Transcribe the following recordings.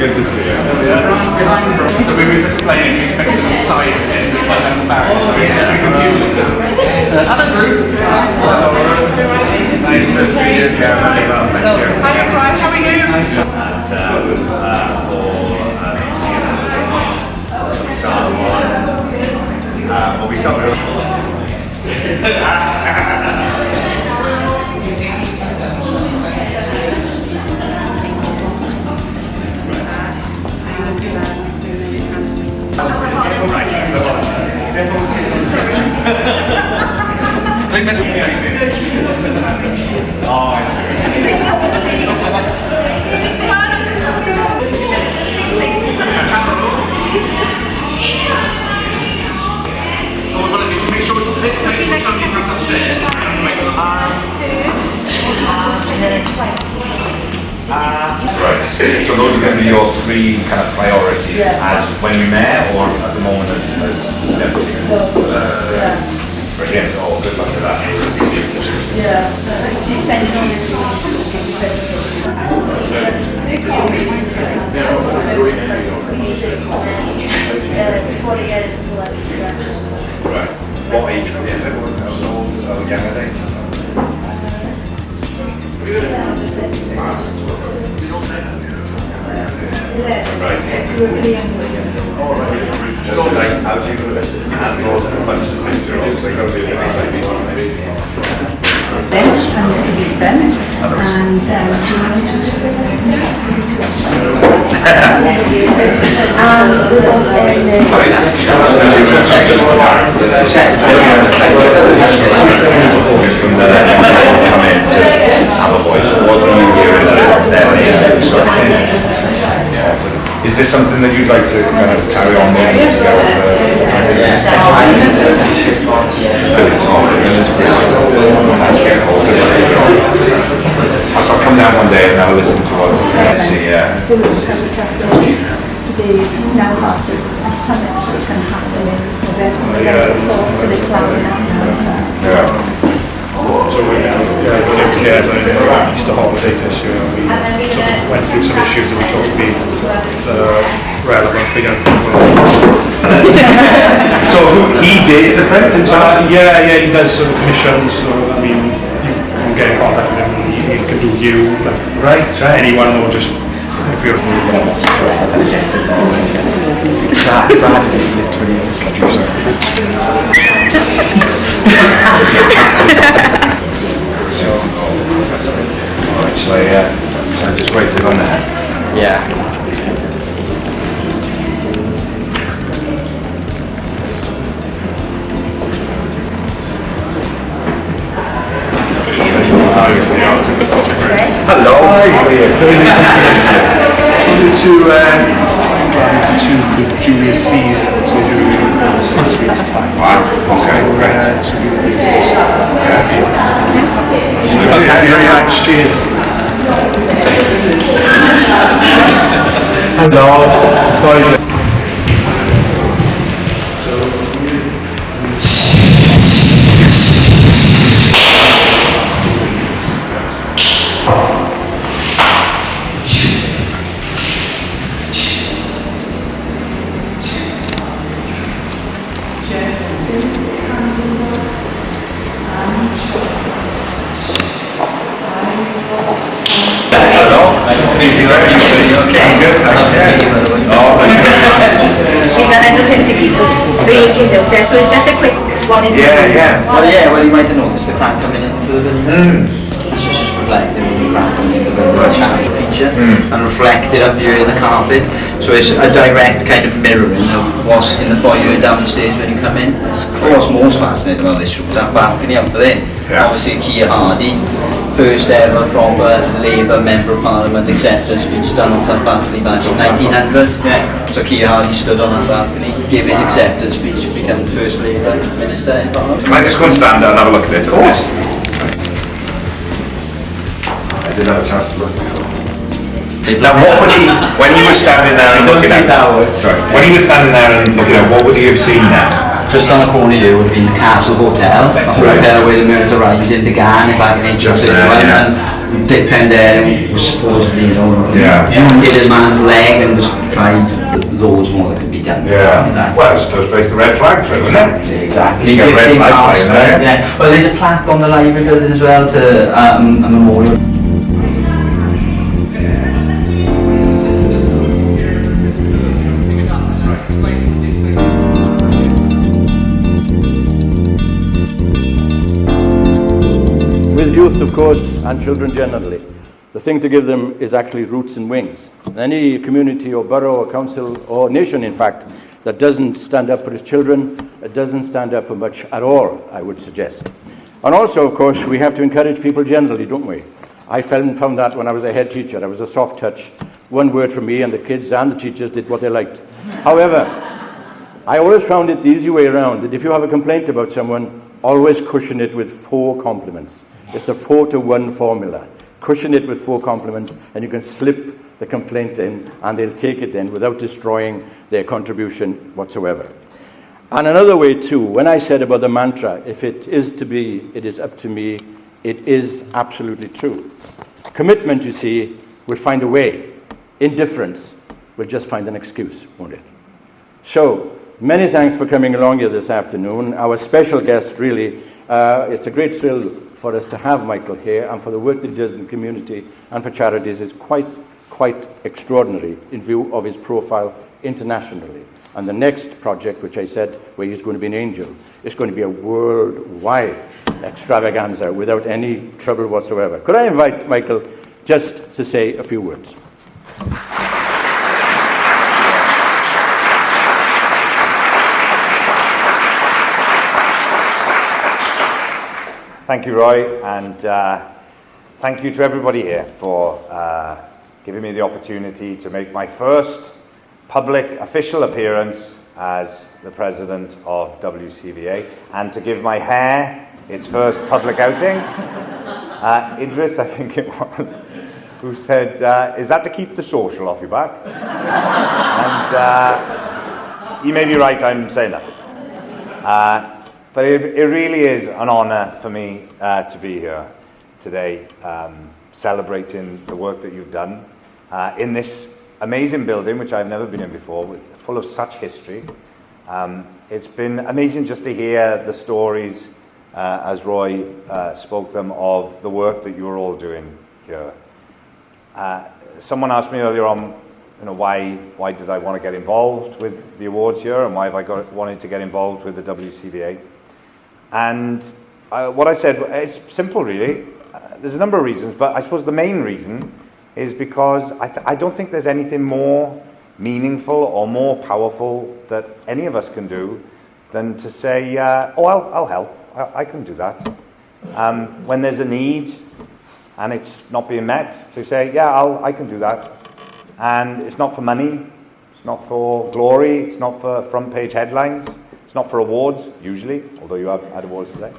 Good to see you. So we were just explaining to expected on the side of it, like on the back, so we're confused now. Other group. Nice to see you. Yeah, very well, thank you. Hi, Brian, how are you? So we start one. We start with. They missed me. Oh, I see. Make sure somebody comes upstairs. Right, so those are going to be your three kind of priorities as when we met or at the moment as deputy? Yes, all good luck with that. Yeah, she's spending all this time to give you presentation. Before they get it, Right. What age group is it? So young at age? Just like how do you handle a bunch of 6-year-olds? They're going to be a bit exciting, maybe. and this is Ethan, and do you want us to do From the come in to have a voice, what do you hear is this something that you'd like to kind of carry on with? I'll come down one day and have a listen to what I see, yeah. to the now part of a summit that's going to happen in November to the club now. So we came together in Easter holidays this year and we sort of went through some issues that we thought would be relevant for young people. So he did the print himself? Yeah, he does sort of commissions, so I mean, you can get in contact with him and he can do you, like anyone or just if you're... Brad is literally Actually, I just write it on there. yeah. This is Chris. Hello. Hi. Very nice to meet you. Just wanted to try and to Julius Caesar to do in 6 weeks' time. Wow. Okay, great. So we'll be very much. Cheers. Hello. Bye. We've got 150 people really in this, so it's just a quick one. Well, you might have noticed the crank coming into the building. It's just reflected in the crank coming into the building feature and reflected up here in the carpet. So it's a direct kind of mirroring of what's in the foyer downstairs when you come in. What's most fascinating about this room is that balcony out there. Yeah. Obviously Keir Hardy, first ever proper Labour Member of Parliament acceptance speech done off that balcony back in 1900. Yeah. So Keir Hardy stood on that balcony, gave his acceptance speech to become the first Labour Minister in Parliament. Can I just go and stand there and have a look at it? Of course. I didn't have a chance to look before. Now what would he, when he was standing there and looking at when he was standing there and looking at, what would he have seen there? Just on the corner here would have been the Castle Hotel, a hotel where the Mersey Rising began back in 1851, and Dick Penderyn was supposedly, hit his man's leg and was tried. Loads more that could be done. Yeah. Well, it's first place the red flag for it, wasn't it? Exactly. You get red flag flying there. Yeah. Well, there's a plaque on the library building as well to a memorial. With youth, of course, and children generally, the thing to give them is actually roots and wings. Any community or borough or council or nation, in fact, that doesn't stand up for its children, it doesn't stand up for much at all, I would suggest. And also, of course, we have to encourage people generally, don't we? I found that when I was a head teacher. I was a soft touch. One word from me and the kids and the teachers did what they liked. However, I always found it the easy way around, that if you have a complaint about someone, always cushion it with 4 compliments. It's the 4-to-1 formula. Cushion it with 4 compliments, and you can slip the complaint in, and they'll take it in without destroying their contribution whatsoever. And another way too, when I said about the mantra, if it is to be, it is up to me, it is absolutely true. Commitment, you see, will find a way. Indifference will just find an excuse, won't it? So, many thanks for coming along here this afternoon. Our special guest, really, it's a great thrill for us to have Michael here, and for the work that he does in the community and for charities is quite extraordinary in view of his profile internationally. And the next project, which I said, where he's going to be an angel, is going to be a worldwide extravaganza without any trouble whatsoever. Could I invite Michael just to say a few words? Thank you, Roy, and thank you to everybody here for giving me the opportunity to make my first public official appearance as the president of WCVA, and to give my hair its first public outing. Idris, I think it was, who said, is that to keep the social off your back? And you may be right, I'm saying that. But it really is an honour for me to be here today, celebrating the work that you've done in this amazing building, which I've never been in before, full of such history. It's been amazing just to hear the stories, as Roy spoke them, of the work that you're all doing here. Someone asked me earlier on, why did I want to get involved with the awards here, and why have I wanted to get involved with the WCVA? And what I said, it's simple really. There's a number of reasons, but I suppose the main reason is because I don't think there's anything more meaningful or more powerful that any of us can do than to say, I'll help, I can do that. When there's a need and it's not being met, to say, I can do that. And it's not for money, it's not for glory, it's not for front page headlines. It's not for awards, usually, although you have had awards today.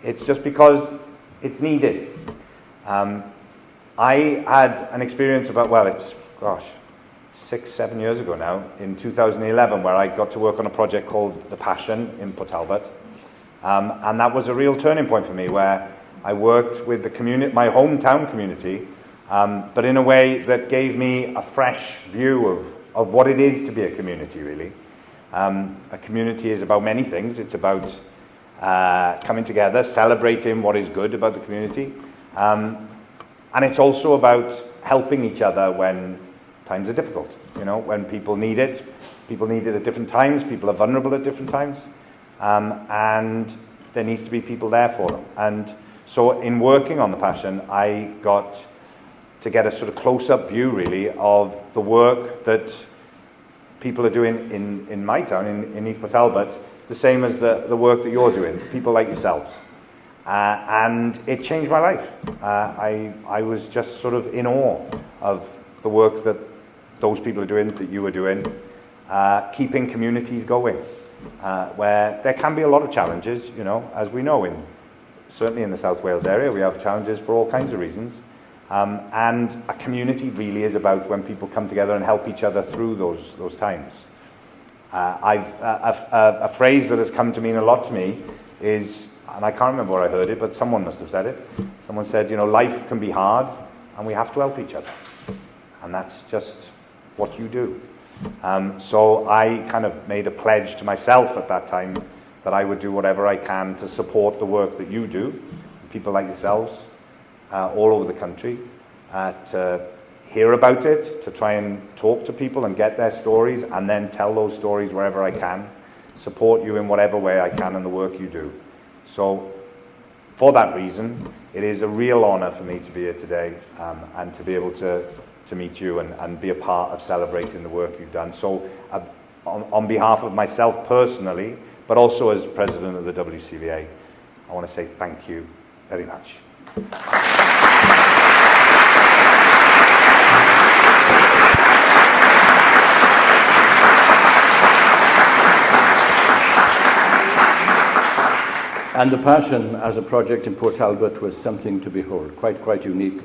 It's just because it's needed. I had an experience about, 6-7 years ago now, in 2011, where I got to work on a project called The Passion in Port Talbot. And that was a real turning point for me, where I worked with the community, my hometown community, but in a way that gave me a fresh view of what it is to be a community, really. A community is about many things. It's about coming together, celebrating what is good about the community. And it's also about helping each other when times are difficult. When people need it. People need it at different times. People are vulnerable at different times. And there needs to be people there for them. And so in working on The Passion, I got to get a sort of close-up view, really, of the work that people are doing in my town, in East Port Talbot, the same as the work that you're doing, people like yourselves. And it changed my life. I was just sort of in awe of the work that those people are doing, that you are doing, keeping communities going, where there can be a lot of challenges, as we know, certainly in the South Wales area, we have challenges for all kinds of reasons. And a community really is about when people come together and help each other through those times. A phrase that has come to mean a lot to me is and I can't remember where I heard it, but someone must have said it. Someone said, you know, life can be hard and we have to help each other. And that's just what you do. So I kind of made a pledge to myself at that time that I would do whatever I can to support the work that you do, people like yourselves, all over the country, to hear about it, to try and talk to people and get their stories, and then tell those stories wherever I can, support you in whatever way I can in the work you do. So for that reason, it is a real honour for me to be here today, and to be able to meet you and be a part of celebrating the work you've done. So on behalf of myself personally, but also as president of the WCVA, I want to say thank you very much. And the Passion as a project in Port Talbot was something to behold, quite unique.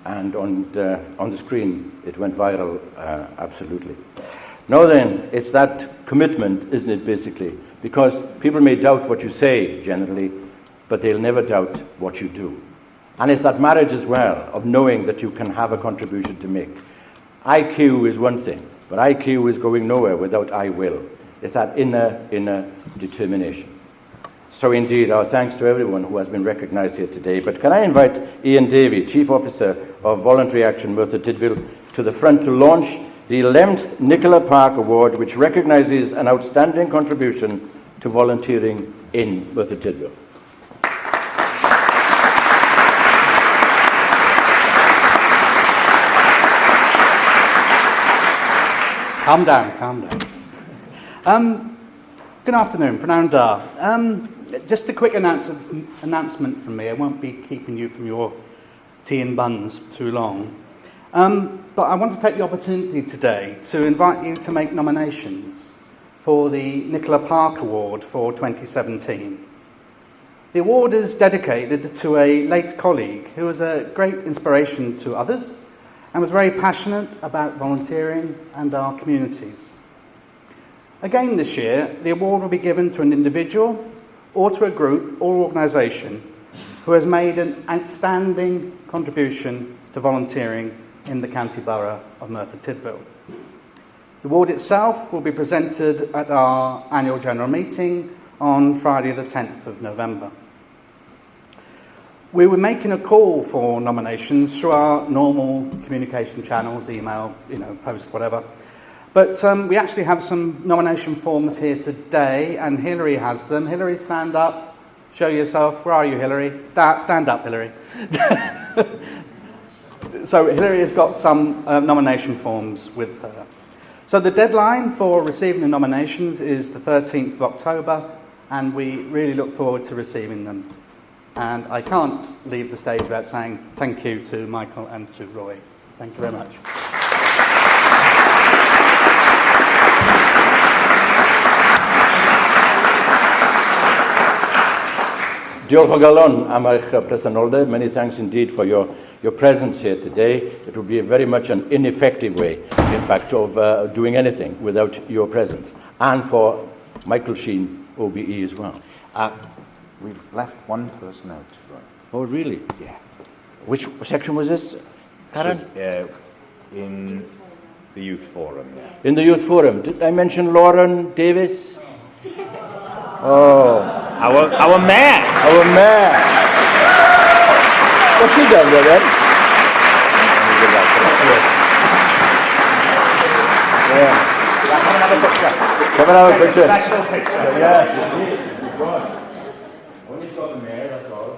And on the screen, it went viral, absolutely. Now then, it's that commitment, isn't it, basically? Because people may doubt what you say, generally, but they'll never doubt what you do. And it's that marriage as well, of knowing that you can have a contribution to make. IQ is one thing, but IQ is going nowhere without I will. It's that inner determination. So indeed, our thanks to everyone who has been recognised here today. But can I invite Ian Davey, Chief Officer of Voluntary Action Merthyr Tydfil, to the front to launch the 11th Nicola Park Award, which recognises an outstanding contribution to volunteering in Merthyr Tydfil. Calm down. Good afternoon, Pnawn Da. Just a quick announcement from me. I won't be keeping you from your tea and buns too long. But I want to take the opportunity today to invite you to make nominations for the Nicola Park Award for 2017. The award is dedicated to a late colleague who was a great inspiration to others and was very passionate about volunteering and our communities. Again this year, the award will be given to an individual or to a group or organisation who has made an outstanding contribution to volunteering in the County Borough of Merthyr Tydfil. The award itself will be presented at our annual general meeting on Friday the 10th of November. We were making a call for nominations through our normal communication channels, email, post, whatever. But we actually have some nomination forms here today, and Hilary has them. Hilary, stand up. Show yourself. Where are you, Hilary? Stand up, Hilary. So Hilary has got some nomination forms with her. So the deadline for receiving the nominations is the 13th of October, and we really look forward to receiving them. And I can't leave the stage without saying thank you to Michael and to Roy. Thank you very much. Diolch o galon am eich presenoldeb. Many thanks indeed for your presence here today. It would be very much an ineffective way, in fact, of doing anything without your presence. And for Michael Sheen, OBE as well. We've left one person out. Oh, really? Yeah. Which section was this, Karen? In the Youth Forum, yeah. In the Youth Forum. Did I mention Lauren Davis? Oh. Our mayor! Our mayor! What's he done there then? Yeah. Come and have a picture. Come and have a picture. Special picture. Yes, only got the mayor, that's all.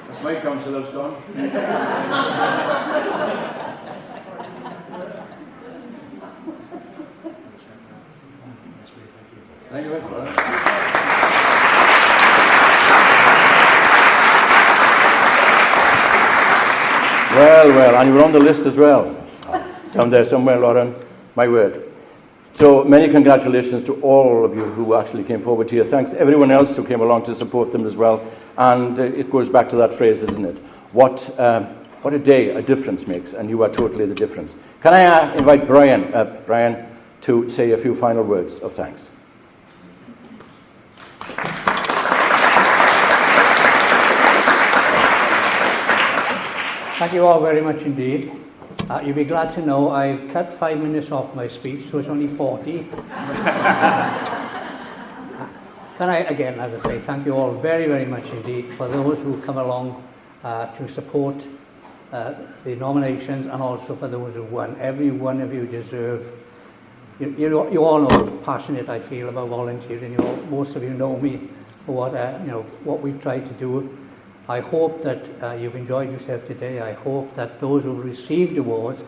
That's my councillor's gone. Thank you very much. Well, and you were on the list as well. Down there somewhere, Lauren, my word. So many congratulations to all of you who actually came forward here. Thanks everyone else who came along to support them as well. And it goes back to that phrase, isn't it? What a day a difference makes, and you are totally the difference. Can I invite Brian to say a few final words of thanks? Thank you all very much indeed. You'll be glad to know I've cut 5 minutes off my speech, so it's only 40. Can I, again, as I say, thank you all very, very much indeed for those who come along to support the nominations and also for those who won. Every one of you deserve. You all know how passionate I feel about volunteering. Most of you know me for what we've tried to do. I hope that you've enjoyed yourself today. I hope that those who received awards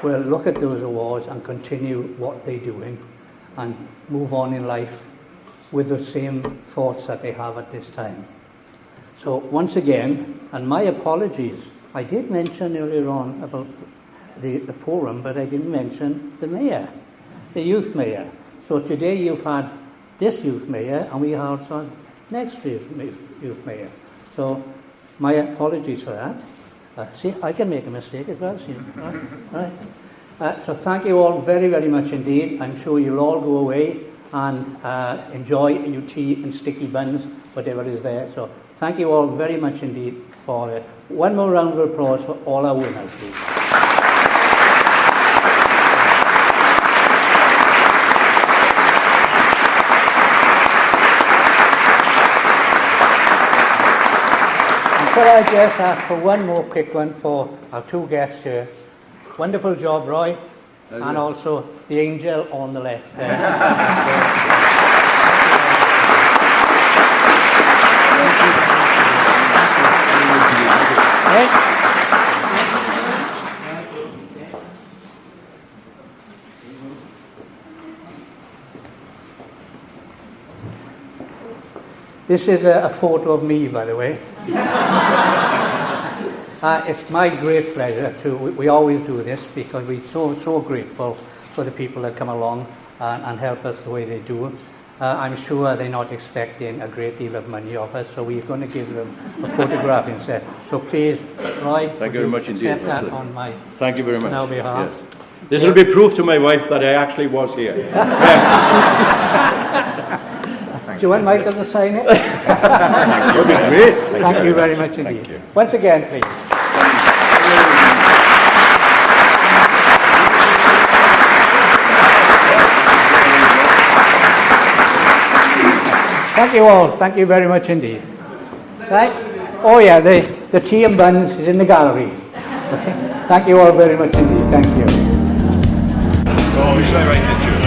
will look at those awards and continue what they're doing and move on in life with the same thoughts that they have at this time. So once again, and my apologies, I did mention earlier on about the forum, but I didn't mention the mayor, the youth mayor. So today you've had this youth mayor, and we have our next youth mayor. So my apologies for that. See, I can make a mistake as well. See, right? So thank you all very, very much indeed. I'm sure you'll all go away and enjoy your tea and sticky buns, whatever is there. So thank you all very much indeed for it. One more round of applause for all our winners, please. Could I just ask for one more quick one for our two guests here? Wonderful job, Roy, and also the angel on the left there. This is a photo of me, by the way. It's my great pleasure to, we always do this because we're so grateful for the people that come along and help us the way they do. I'm sure they're not expecting a great deal of money off us, so we're going to give them a photograph instead. So please, Roy, thank you very much indeed. That on my thank you very much. Now behalf. Yes. This will be proof to my wife that I actually was here. Do you want Michael to sign it? That would be great. Thank you very much indeed. You. Once again, please. Thank you all. Thank you very much indeed. Right? Oh yeah, the tea and buns is in the gallery. Okay. Thank you all very much indeed. Thank you. Oh, should I write this?